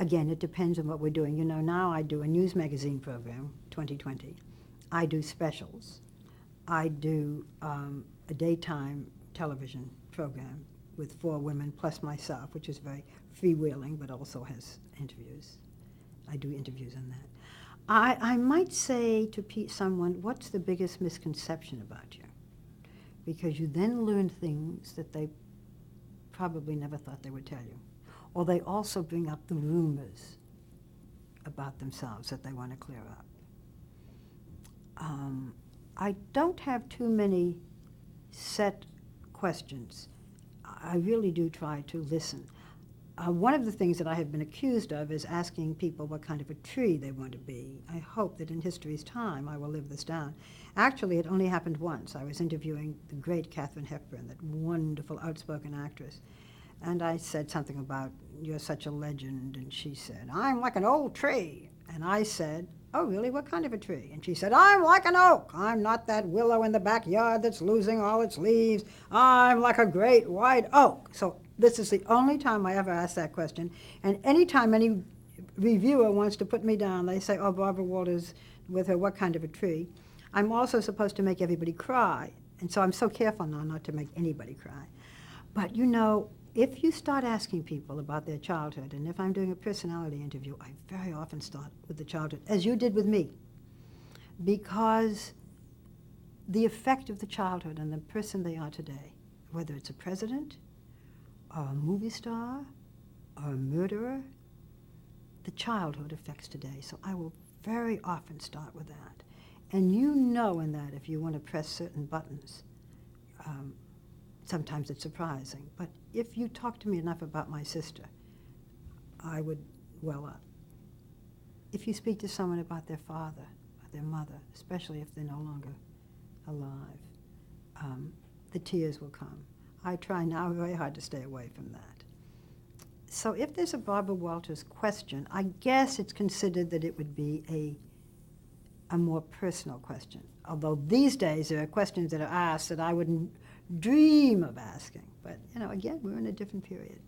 Again, it depends on what we're doing. You know, now I do a news magazine program, 2020. I do specials. I do a daytime television program with 4 women plus myself, which is very freewheeling, but also has interviews. I do interviews on that. I might say to someone, what's the biggest misconception about you? Because you then learn things that they probably never thought they would tell you. Or they also bring up the rumors about themselves that they want to clear up. I don't have too many set questions. I really do try to listen. One of the things that I have been accused of is asking people what kind of a tree they want to be. I hope that in history's time I will live this down. Actually, it only happened once. I was interviewing the great Katharine Hepburn, that wonderful, outspoken actress. And I said something about, you're such a legend. And she said, I'm like an old tree. And I said, oh, really? What kind of a tree? And she said, I'm like an oak. I'm not that willow in the backyard that's losing all its leaves. I'm like a great white oak. So this is the only time I ever ask that question. And any time any reviewer wants to put me down, they say, oh, Barbara Walters with her what kind of a tree. I'm also supposed to make everybody cry. And so I'm so careful now not to make anybody cry. But you know, if you start asking people about their childhood, and if I'm doing a personality interview, I very often start with the childhood, as you did with me, because the effect of the childhood on the person they are today, whether it's a president, or a movie star, or a murderer, the childhood affects today. So I will very often start with that. And you know in that if you want to press certain buttons, sometimes it's surprising. But if you talk to me enough about my sister, I would well up. If you speak to someone about their father or their mother, especially if they're no longer alive, the tears will come. I try now very hard to stay away from that. So if there's a Barbara Walters question, I guess it's considered that it would be a more personal question. Although these days there are questions that are asked that I wouldn't dream of asking. But, you know, again, we're in a different period.